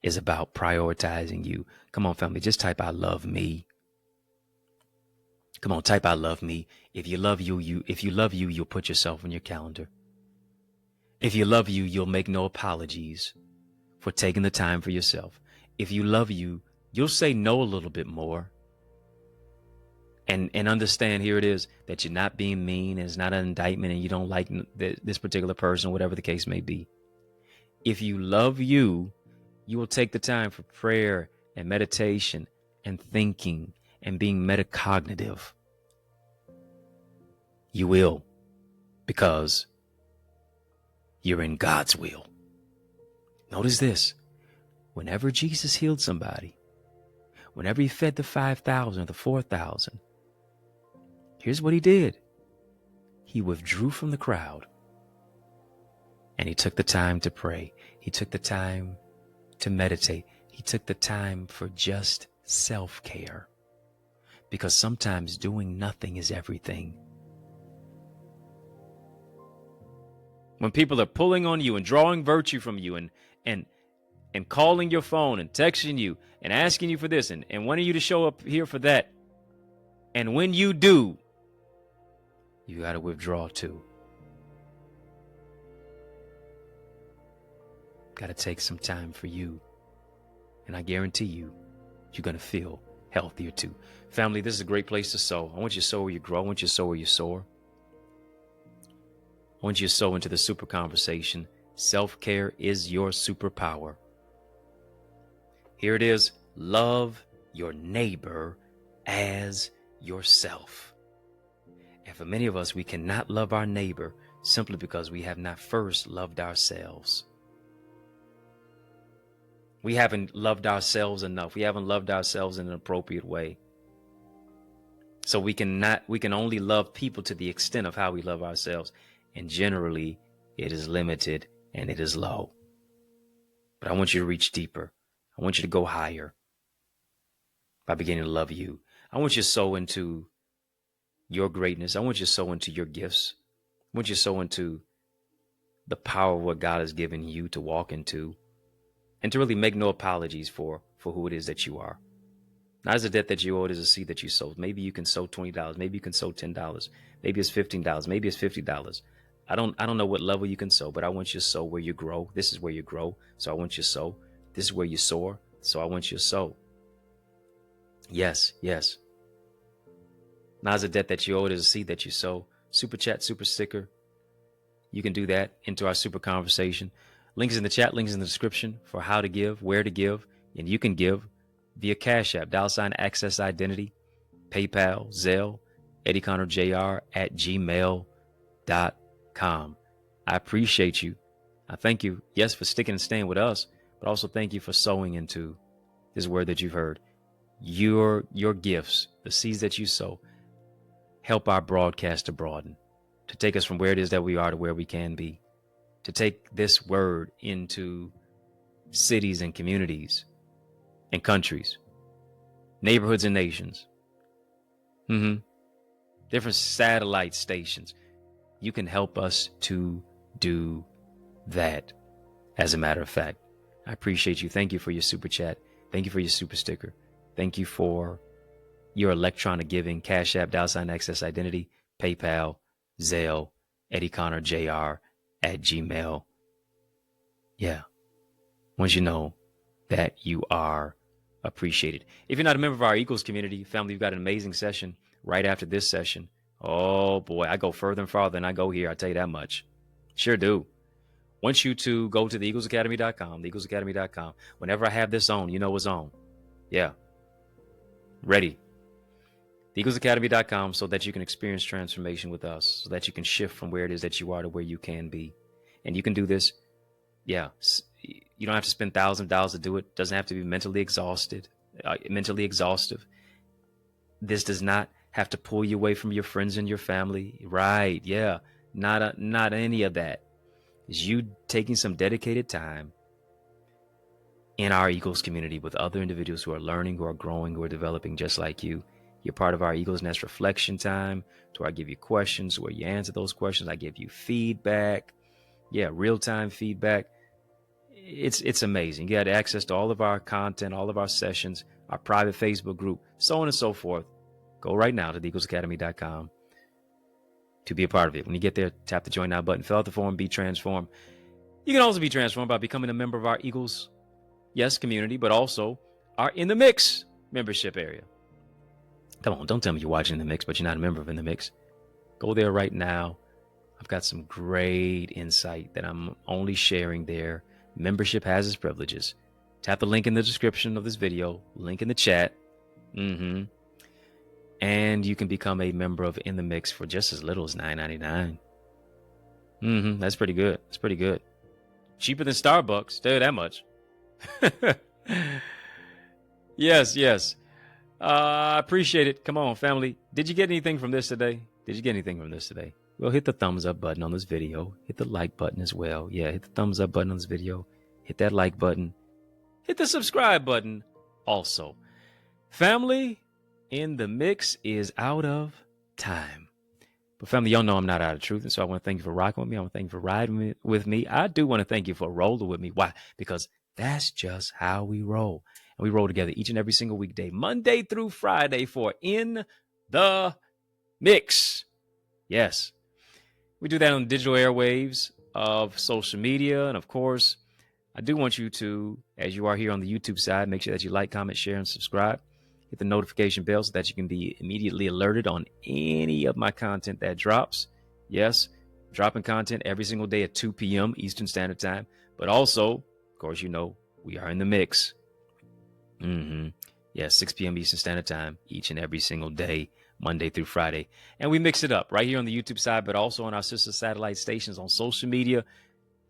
is about prioritizing you. Come on, family, just type I love me. Come on, type I love me. If you love you, you'll put yourself on your calendar. If you love you, you'll make no apologies for taking the time for yourself. If you love you, you'll say no a little bit more. And understand, here it is, that you're not being mean, and it's not an indictment, and you don't like this particular person, whatever the case may be. If you love you, you will take the time for prayer and meditation and thinking and being metacognitive. You will, because you're in God's will. Notice this. Whenever Jesus healed somebody, whenever he fed the 5,000 or the 4,000, here's what he did. He withdrew from the crowd and he took the time to pray. He took the time to meditate. He took the time for just self-care, because sometimes doing nothing is everything. When people are pulling on you and drawing virtue from you and calling your phone and texting you and asking you for this and wanting you to show up here for that, and when you do, you got to withdraw too. Got to take some time for you. And I guarantee you, you're going to feel healthier too. Family, this is a great place to sow. I want you to sow where you grow. I want you to sow where you soar. I want you to sow into the super conversation. Self-care is your superpower. Here it is. Love your neighbor as yourself. And for many of us, we cannot love our neighbor simply because we have not first loved ourselves. We haven't loved ourselves enough. We haven't loved ourselves in an appropriate way. So we can only love people to the extent of how we love ourselves. And generally, it is limited and it is low. But I want you to reach deeper. I want you to go higher by beginning to love you. I want you to sow into your greatness. I want you to sow into your gifts. I want you to sow into the power of what God has given you to walk into, and to really make no apologies for who it is that you are. Not as a debt that you owe, it is a seed that you sowed. Maybe you can sow $20. Maybe you can sow $10. Maybe it's $15. Maybe it's $50. I don't know what level you can sow, but I want you to sow where you grow. This is where you grow. So I want you to sow. This is where you soar. So I want you to sow. Yes, yes. Not as a debt that you owe, it is a seed that you sow. Super chat, super sticker. You can do that into our super conversation. Links in the chat, links in the description for how to give, where to give, and you can give via Cash App, $Access Identity, PayPal, Zelle, EddieConnorJr at gmail.com. I appreciate you. I thank you, yes, for sticking and staying with us, but also thank you for sowing into this word that you've heard. Your gifts, the seeds that you sow, help our broadcast to broaden, to take us from where it is that we are to where we can be, to take this word into cities and communities and countries, neighborhoods and nations, different satellite stations. You can help us to do that. As a matter of fact, I appreciate you. Thank you for your super chat. Thank you for your super sticker. Thank you for your electronic giving. Cash App, $Access Identity, PayPal, Zelle, EddieConnorJr at Gmail. Yeah. Once you know that you are appreciated. If you're not a member of our Eagles community, family, we've got an amazing session right after this session. Oh boy, I go further and farther than I go here. I'll tell you that much. Sure do. Want you to go to theeaglesacademy.com, theeaglesacademy.com. Whenever I have this on, you know what's on. Yeah. Ready. theeaglesacademy.com, so that you can experience transformation with us, so that you can shift from where it is that you are to where you can be. And you can do this. Yeah. You don't have to spend thousands of dollars to do it. Doesn't have to be mentally exhaustive. This does not have to pull you away from your friends and your family. Right. Yeah. Not any of that. Is you taking some dedicated time in our Eagles community with other individuals who are learning, who are growing, who are developing just like you. You're part of our Eagles Nest reflection time, to where I give you questions, where you answer those questions. I give you feedback. Yeah, real-time feedback. It's amazing. You got access to all of our content, all of our sessions, our private Facebook group, so on and so forth. Go right now to theeaglesacademy.com to be a part of it. When you get there, tap the Join Now button, fill out the form, be transformed. You can also be transformed by becoming a member of our Eagles, yes, community, but also our In the Mix membership area. Come on, don't tell me you're watching In the Mix, but you're not a member of In the Mix. Go there right now. I've got some great insight that I'm only sharing there. Membership has its privileges. Tap the link in the description of this video, link in the chat. And you can become a member of In the Mix for just as little as $9.99. That's pretty good. That's pretty good. Cheaper than Starbucks, tell you that much. Yes. I appreciate it. Come on, family. Did you get anything from this today? Well, hit the thumbs up button on this video. Hit the like button as well. Yeah, hit the thumbs up button on this video. Hit that like button. Hit the subscribe button also. Family, in the mix is out of time. But family, y'all know I'm not out of truth. And so I want to thank you for rocking with me. I want to thank you for riding with me. I do want to thank you for rolling with me. Why? Because that's just how we roll. And we roll together each and every single weekday, Monday through Friday for In the Mix. Yes. We do that on the digital airwaves of social media. And of course, I do want you to, as you are here on the YouTube side, make sure that you like, comment, share, and subscribe. Hit the notification bell so that you can be immediately alerted on any of my content that drops. Yes, dropping content every single day at 2 p.m. Eastern Standard Time. But also, of course, you know, we are in the mix. Yeah, 6 p.m. Eastern Standard Time each and every single day, Monday through Friday. And we mix it up right here on the YouTube side, but also on our sister satellite stations on social media.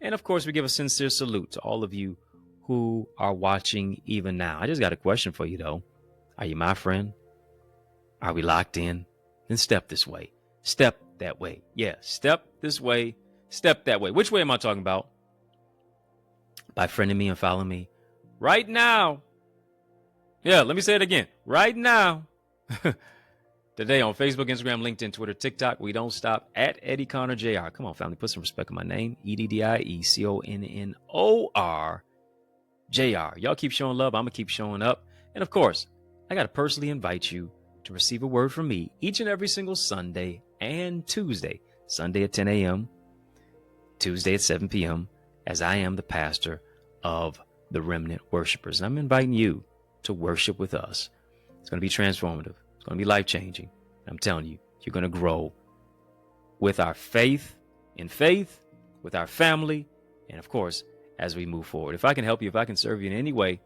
And of course, we give a sincere salute to all of you who are watching even now. I just got a question for you, though. Are you my friend? Are we locked in? Then step this way. Step that way. Yeah, step this way. Step that way. Which way am I talking about? By friending me and following me right now. Yeah, let me say it again. Right now. Today on Facebook, Instagram, LinkedIn, Twitter, TikTok, we don't stop at EddieConnorJr. Come on, family, put some respect on my name. EddieConnorJr. Y'all keep showing love. I'm going to keep showing up. And of course, I got to personally invite you to receive a word from me each and every single Sunday and Tuesday. Sunday at 10 a.m., Tuesday at 7 p.m., as I am the pastor of the Remnant Worshipers. And I'm inviting you to worship with us. It's going to be transformative. It's going to be life-changing. I'm telling you, you're going to grow with our faith, with our family, and of course, as we move forward. If I can help you, if I can serve you in any way,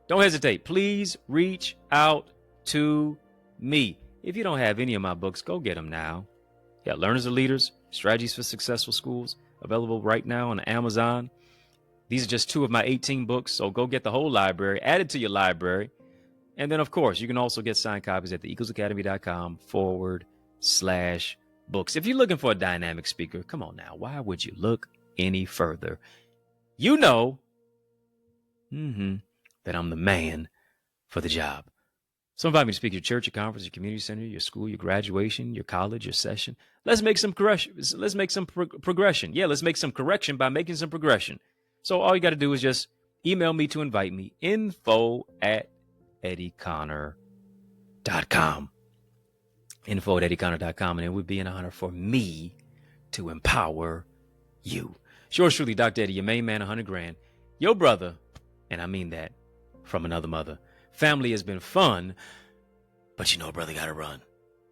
don't hesitate. Please reach out to me. If you don't have any of my books, go get them now. Yeah, Learners are Leaders, Strategies for Successful Schools, available right now on Amazon. These are just 2 of my 18 books, so go get the whole library, add it to your library. And then, of course, you can also get signed copies at theeaglesacademy.com/books. If you're looking for a dynamic speaker, come on now. Why would you look any further? You know that I'm the man for the job. So invite me to speak at your church, your conference, your community center, your school, your graduation, your college, your session. Let's make some correction. Let's make some progression. Yeah, let's make some correction by making some progression. So all you got to do is just email me to invite me, info@EddieConnor.com. info@EddieConnor.com. And it would be an honor for me to empower you. It's yours truly, Dr. Eddie, your main man, 100 grand. Your brother, and I mean that from another mother. Family has been fun, but you know, brother, got to run.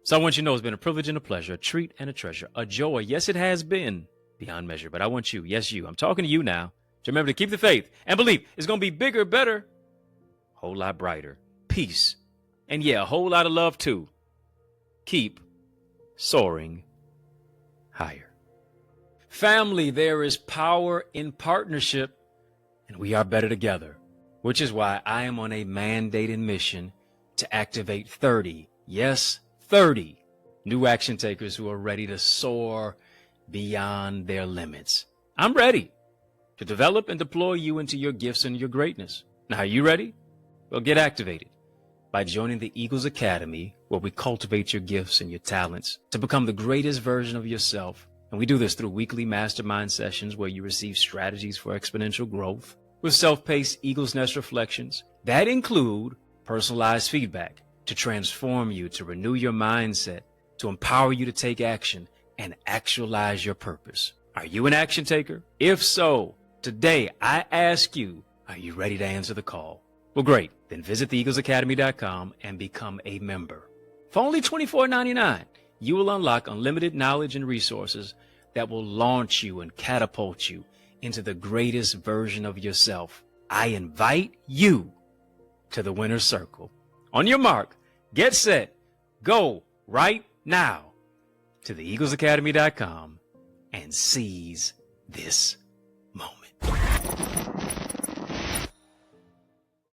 So I want you to know it's been a privilege and a pleasure, a treat and a treasure, a joy. Yes, it has been beyond measure, but I want you, yes, you, I'm talking to you now, to remember to keep the faith and believe it's going to be bigger, better, a whole lot brighter, peace, and yeah, a whole lot of love too. Keep soaring higher. Family, there is power in partnership, and we are better together. Which is why I am on a mandated mission to activate 30, yes, 30 new action takers who are ready to soar beyond their limits. I'm ready to develop and deploy you into your gifts and your greatness. Now, are you ready? Well, get activated by joining the Eagles Academy, where we cultivate your gifts and your talents to become the greatest version of yourself. And we do this through weekly mastermind sessions where you receive strategies for exponential growth, with self-paced Eagle's Nest reflections that include personalized feedback to transform you, to renew your mindset, to empower you to take action and actualize your purpose. Are you an action taker? If so, today I ask you, are you ready to answer the call? Well, great. Then visit theeaglesacademy.com and become a member. For only $24.99, you will unlock unlimited knowledge and resources that will launch you and catapult you into the greatest version of yourself. I invite you to the winner's circle. On your mark, get set, go right now to theeaglesacademy.com and seize this